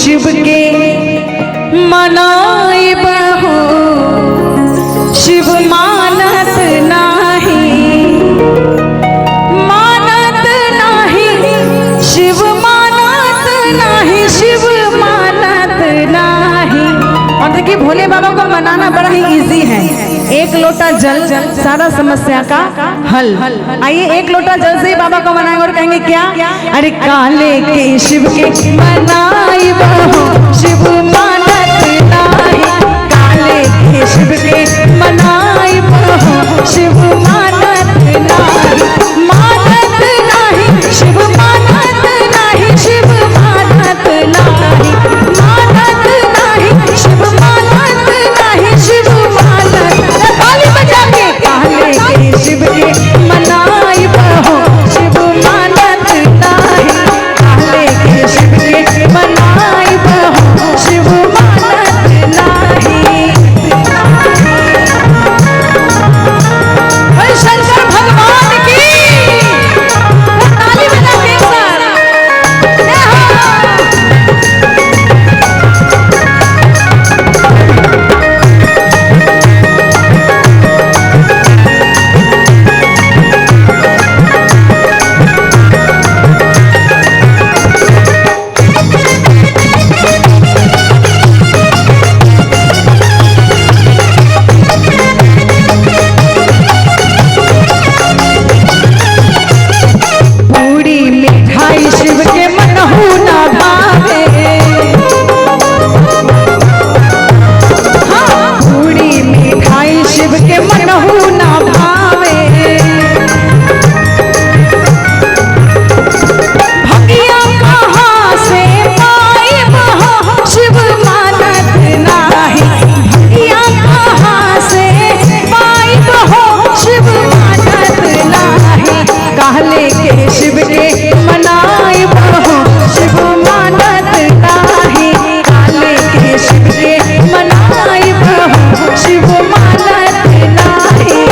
शिव के मनाई बहो शिव मानत नाही, मानत नाही शिव मानत नाही, शिव मानत नाही। और देखिए भोले बाबा को मनाना बड़ा ही इजी है, एक लोटा जल सारा समस्या का हल। आइए एक लोटा जल से ही बाबा को मनाएंगे और कहेंगे क्या, अरे काले के शिव के मनाई बहो शिव मानत नाही, काले के शिव के मनाई बहो शिव मानत नाही, मानत नाही शिव मानत नाही, शिव मानत नाही, मानत नाही शिव मानत नाही, शिव मानत। ताली बजा के काले के शिव के मनाई बहो शिव मानत नाही, काले के शिव के मनाई बहो शिव मानत नाही। शंकर भगवान की ताली बजा के सारा पूरी मिठाई शिव के मनहु ना भावे, हाँ पूरी मिठाई शिव के मनहु ना भावे, भगिया कहाँ से पाए बहो शिव मानत नाही, भगिया कहाँ से पाए बहो शिव मानत नाही, काले के शिव के मनाई बहो शिव मानत नाही, काले के शिव के मनाई बहो शिव मानत नाही।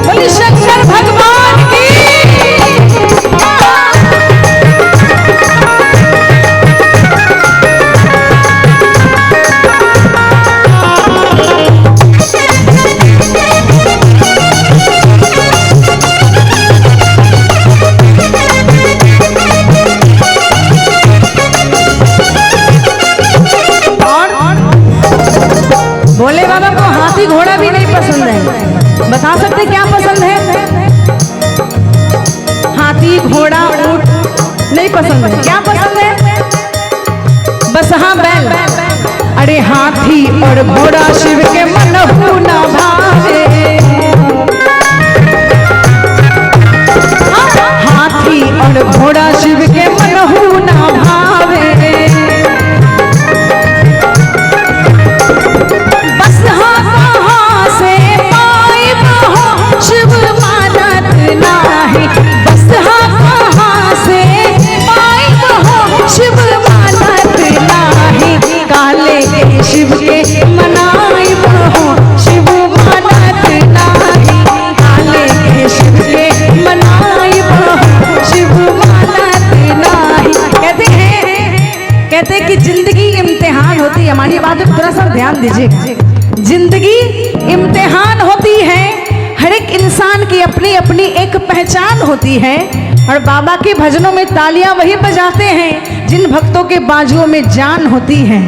बोले शंकर भगवान की भोले बाबा को हाथी घोड़ा भी नहीं पसंद है, बता सकते क्या पसंद है? हाथी घोड़ा ऊंट नहीं पसंद है, क्या पसंद है? बस हाँ बैल। अरे हाथी और घोड़ा शिव के मनहु ना भावे, हाथी और घोड़ा शिव के मनहु ना भावे, बस हाँ कहाँ से पाए बहो शिव मानत नाही, बस हाँ कहाँ से पाए बहो शिव मानत नाही, काले के शिव के मनाई बहो शिव मानत नाही, काले के शिव के मनाई बहो शिव मानत नाही। कहते हैं कि जिंदगी इम्तिहान होती है, हमारी बात पर थोड़ा सा ध्यान दीजिए, जिंदगी इम्तिहान होती है, हर एक इंसान की अपनी अपनी एक पहचान होती है, और बाबा के भजनों में तालियां वही बजाते हैं जिन भक्तों के बाजुओं में जान होती है।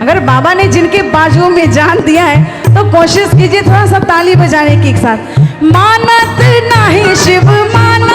अगर बाबा ने जिनके बाजुओं में जान दिया है तो कोशिश कीजिए थोड़ा सा ताली बजाने की एक साथ। मानत नहीं शिव मानत